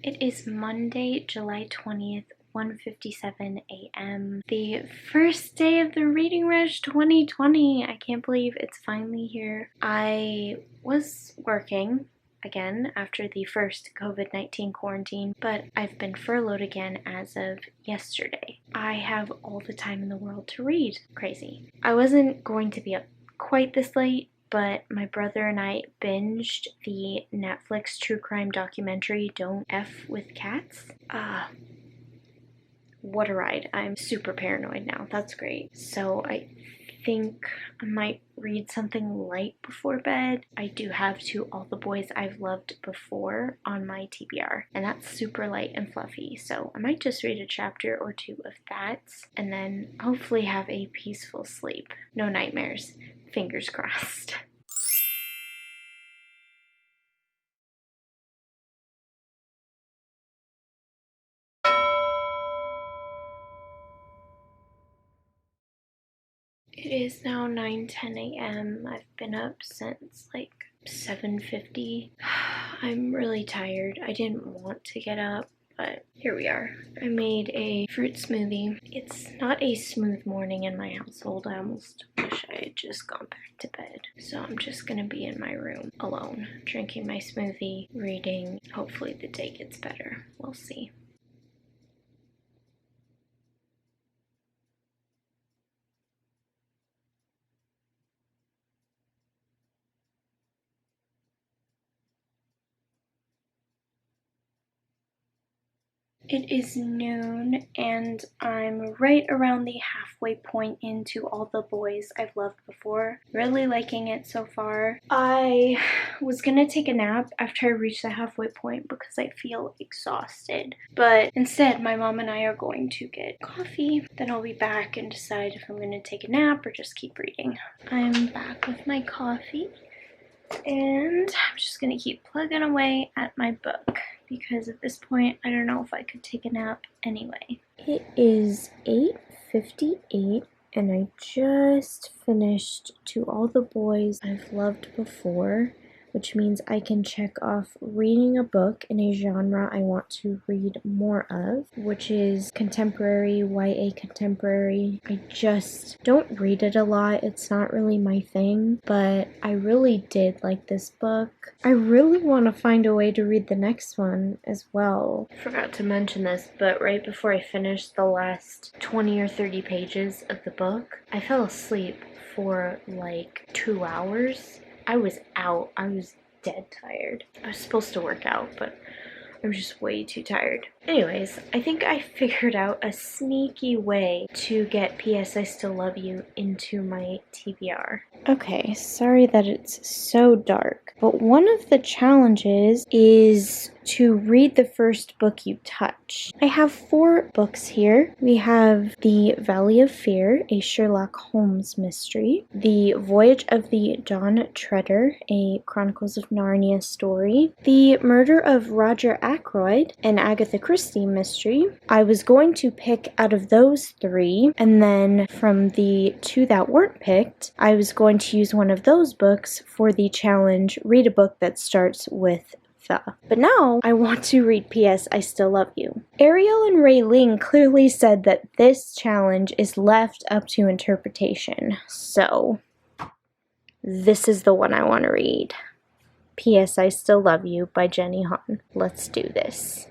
It is Monday, July 20th, 1:57 a.m. The first day of the Reading Rush 2020. I can't believe it's finally here. I was working again after the first COVID-19 quarantine, but I've been furloughed again as of yesterday. I have all the time in the world to read. Crazy. I wasn't going to be up quite this late, but my brother and I binged the Netflix true crime documentary Don't F with Cats. What a ride. I'm super paranoid now. That's great. So I think I might read something light before bed. I do have To All the Boys I've Loved Before on my TBR, and that's super light and fluffy, so I might just read a chapter or two of that and then hopefully have a peaceful sleep. No nightmares. Fingers crossed. It is now 9:10 a.m. I've been up since like 7:50. I'm really tired. I didn't want to get up, but here we are. I made a fruit smoothie. It's not a smooth morning in my household. I almost wish I had just gone back to bed. So I'm just gonna be in my room alone, drinking my smoothie, reading. Hopefully the day gets better. We'll see. It is noon and I'm right around the halfway point into All the Boys I've Loved Before. Really liking it so far. I was gonna take a nap after I reached the halfway point because I feel exhausted. But instead, my mom and I are going to get coffee. Then I'll be back and decide if I'm gonna take a nap or just keep reading. I'm back with my coffee and I'm just gonna keep plugging away at my book, because at this point, I don't know if I could take a nap anyway. It is 8:58 and I just finished To All the Boys I've Loved Before, which means I can check off reading a book in a genre I want to read more of, which is contemporary, YA contemporary. I just don't read it a lot. It's not really my thing, but I really did like this book. I really want to find a way to read the next one as well. I forgot to mention this, but right before I finished the last 20 or 30 pages of the book, I fell asleep for like 2 hours. I was out. I was dead tired. I was supposed to work out, but I'm just way too tired. Anyways, I think I figured out a sneaky way to get P.S. I Still Love You into my TBR. Okay, sorry that it's so dark, but one of the challenges is to read the first book you touch. I have 4 books here. We have The Valley of Fear, a Sherlock Holmes mystery, The Voyage of the Dawn Treader, a Chronicles of Narnia story, The Murder of Roger Ackroyd, an Agatha Christie mystery. I was going to pick out of those 3, and then from the 2 that weren't picked, I was going to use one of those books for the challenge, read a book that starts with the. But now I want to read P.S. I Still Love You. Ariel and Ray Ling clearly said that this challenge is left up to interpretation, so this is the one I want to read. P.S. I Still Love You by Jenny Han. Let's do this.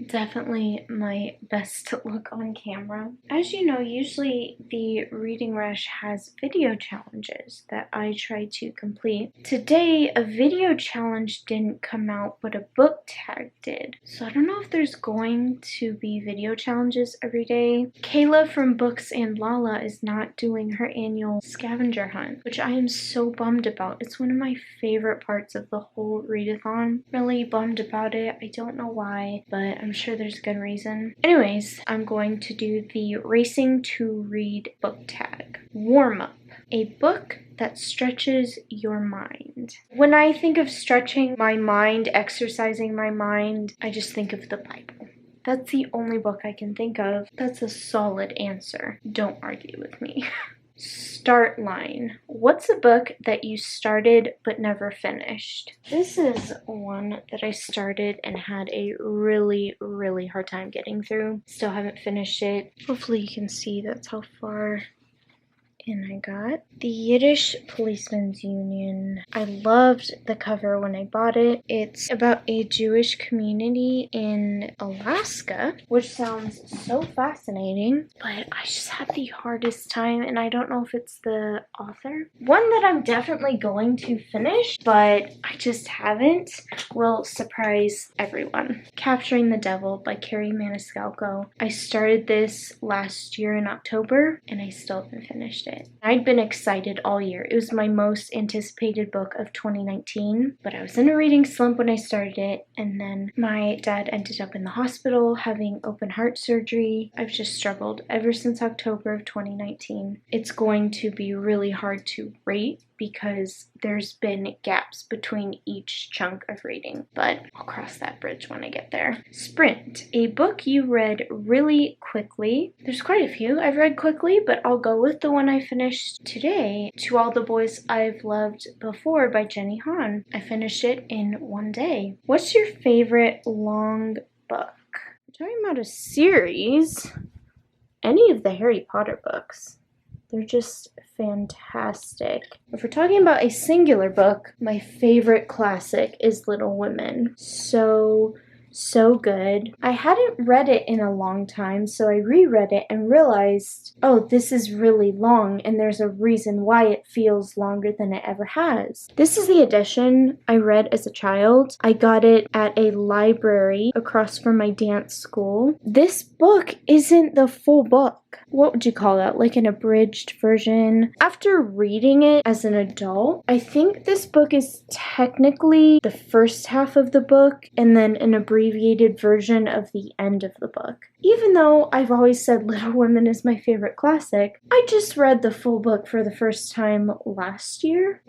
Definitely my best look on camera. As you know, usually the Reading Rush has video challenges that I try to complete. Today, a video challenge didn't come out, but a book tag did. So I don't know if there's going to be video challenges every day. Kayla from Books and Lala is not doing her annual scavenger hunt, which I am so bummed about. It's one of my favorite parts of the whole readathon. Really bummed about it. I don't know why, but I'm sure there's a good reason. Anyways, I'm going to do the Racing to Read book tag. Warm up. A book that stretches your mind. When I think of stretching my mind, exercising my mind, I just think of the Bible. That's the only book I can think of. That's a solid answer. Don't argue with me. Start line. What's a book that you started but never finished? This is one that I started and had a really, really hard time getting through. Still haven't finished it. Hopefully you can see that's how far in I got. The Yiddish Policeman's Union. I loved the cover when I bought it. It's about a Jewish community in Alaska, which sounds so fascinating, but I just have the hardest time, and I don't know if it's the author. One that I'm definitely going to finish, but I just haven't, will surprise everyone. Capturing the Devil by Carrie Maniscalco. I started this last year in October, and I still haven't finished it. I'd been excited all year. It was my most anticipated book of 2019, but I was in a reading slump when I started it, and then my dad ended up in the hospital having open heart surgery. I've just struggled ever since October of 2019. It's going to be really hard to rate because there's been gaps between each chunk of reading, but I'll cross that bridge when I get there. Sprint, a book you read really quickly. There's quite a few I've read quickly, but I'll go with the one I finished today, To All the Boys I've Loved Before by Jenny Han. I finished it in one day. What's your favorite long book? We're talking about a series. Any of the Harry Potter books. They're just fantastic. If we're talking about a singular book, my favorite classic is Little Women. So good. I hadn't read it in a long time, so I reread it and realized, oh, this is really long, and there's a reason why it feels longer than it ever has. This is the edition I read as a child. I got it at a library across from my dance school. This book isn't the full book. What would you call that? Like an abridged version? After reading it as an adult, I think this book is technically the first half of the book and then an abbreviated version of the end of the book. Even though I've always said Little Women is my favorite classic, I just read the full book for the first time last year,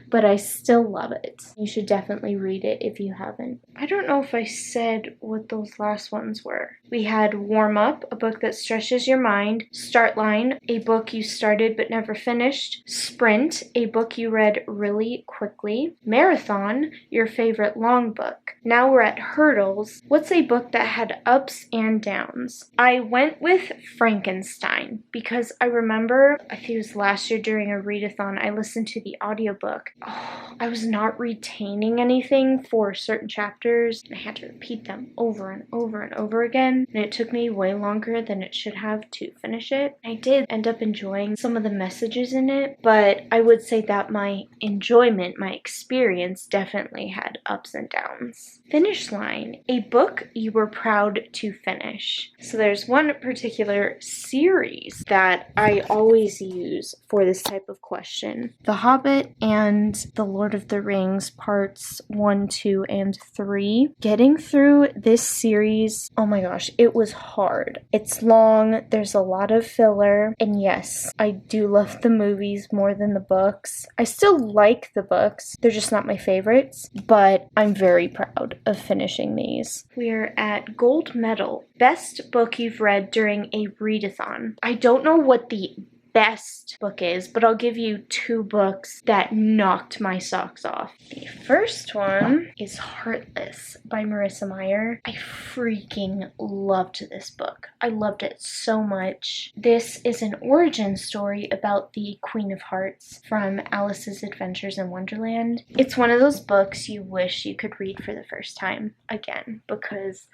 but I still love it. You should definitely read it if you haven't. I don't know if I said what those last ones were. We had Warm Up, a book that stretches your mind. Start Line, a book you started but never finished. Sprint, a book you read really quickly. Marathon, your favorite long book. Now we're at Hurdles. What's a book that had ups and downs? I went with Frankenstein because I remember, I think it was last year during a readathon, I listened to the audiobook. Oh, I was not retaining anything for certain chapters. I had to repeat them over and over and over again, and it took me way longer than it should have to finish it. I did end up enjoying some of the messages in it, but I would say that my enjoyment, my experience definitely had ups and downs. Finish Line, a book you were proud to finish. So there's one particular series that I always use for this type of question. The Hobbit and The Lord of the Rings parts 1, 2, and 3. Getting through this series, oh my gosh, it was hard. It's long, there's a lot of filler, and yes, I do love the movies more than the books. I still like the books, they're just not my favorites, but I'm very proud of finishing these. We're at Gold Medal, best book you've read during a readathon. I don't know what the best book is, but I'll give you 2 books that knocked my socks off. The first one is Heartless by Marissa Meyer. I freaking loved this book. I loved it so much. This is an origin story about the Queen of Hearts from Alice's Adventures in Wonderland. It's one of those books you wish you could read for the first time again because,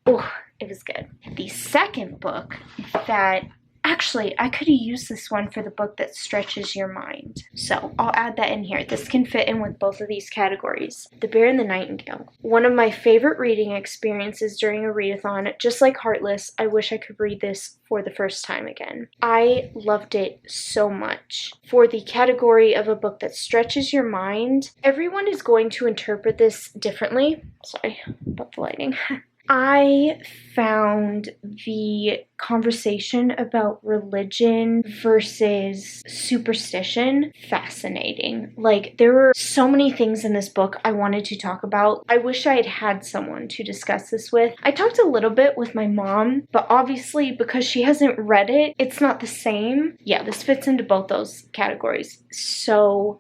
oh, it was good. The second book that actually, I could have used this one for the book that stretches your mind. So I'll add that in here. This can fit in with both of these categories. The Bear and the Nightingale. One of my favorite reading experiences during a readathon. Just like Heartless, I wish I could read this for the first time again. I loved it so much. For the category of a book that stretches your mind, everyone is going to interpret this differently. Sorry about the lighting. I found the conversation about religion versus superstition fascinating. Like, there were so many things in this book I wanted to talk about. I wish I had had someone to discuss this with. I talked a little bit with my mom, but obviously because she hasn't read it, it's not the same. Yeah, this fits into both those categories. So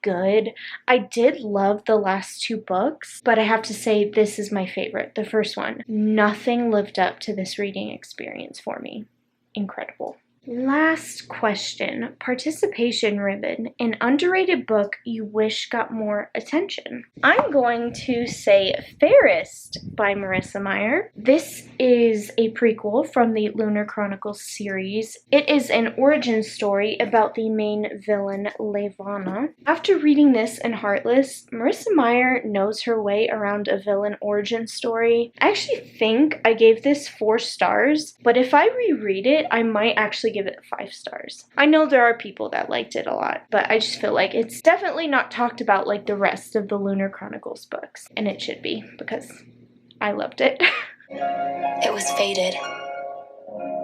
good. I did love the last two books, but I have to say this is my favorite, the first one. Nothing lived up to this reading experience for me. Incredible. Last question. Participation ribbon. An underrated book you wish got more attention. I'm going to say Fairest by Marissa Meyer. This is a prequel from the Lunar Chronicles series. It is an origin story about the main villain, Levana. After reading this and Heartless, Marissa Meyer knows her way around a villain origin story. I actually think I gave this 4 stars, but if I reread it, I might actually give it 5 stars. I know there are people that liked it a lot, but I just feel like it's definitely not talked about like the rest of the Lunar Chronicles books, and it should be because I loved it. It was fated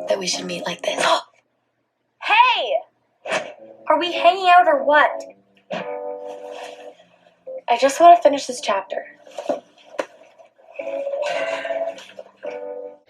that we should meet like this. Hey! Are we hanging out or what? I just want to finish this chapter.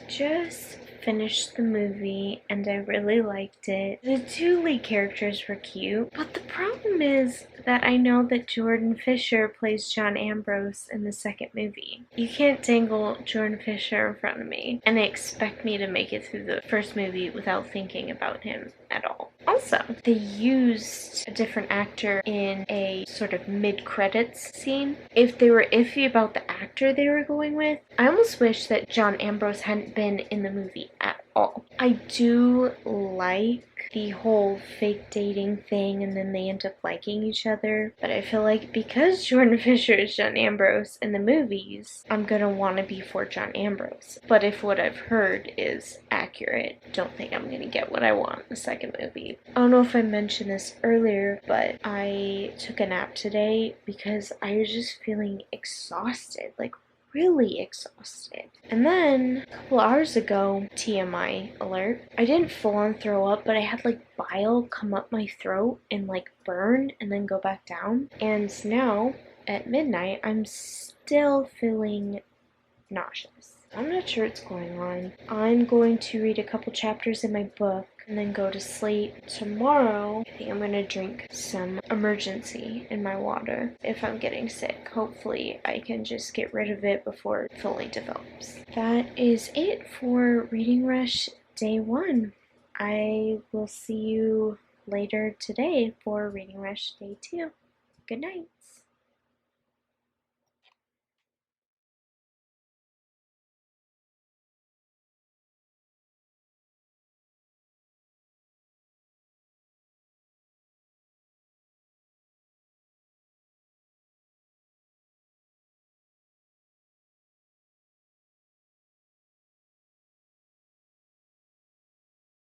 Just finished the movie and I really liked it. The 2 lead characters were cute, but the problem is that I know that Jordan Fisher plays John Ambrose in the second movie. You can't dangle Jordan Fisher in front of me and expect me to make it through the first movie without thinking about him at all. Also, they used a different actor in a sort of mid-credits scene. If they were iffy about the actor they were going with, I almost wish that John Ambrose hadn't been in the movie at all. I do like the whole fake dating thing and then they end up liking each other, but I feel like because Jordan Fisher is John Ambrose in the movies, I'm gonna want to be for John Ambrose. But if what I've heard is accurate, don't think I'm gonna get what I want in the second movie. I don't know if I mentioned this earlier, but I took a nap today because I was just feeling exhausted, like really exhausted. And then a couple hours ago, TMI alert, I didn't full on throw up, but I had like bile come up my throat and like burn and then go back down. And now at midnight, I'm still feeling nauseous. I'm not sure what's going on. I'm going to read a couple chapters in my book and then go to sleep. Tomorrow, I think I'm going to drink some emergency in my water if I'm getting sick. Hopefully, I can just get rid of it before it fully develops. That is it for Reading Rush Day 1. I will see you later today for Reading Rush Day 2. Good night.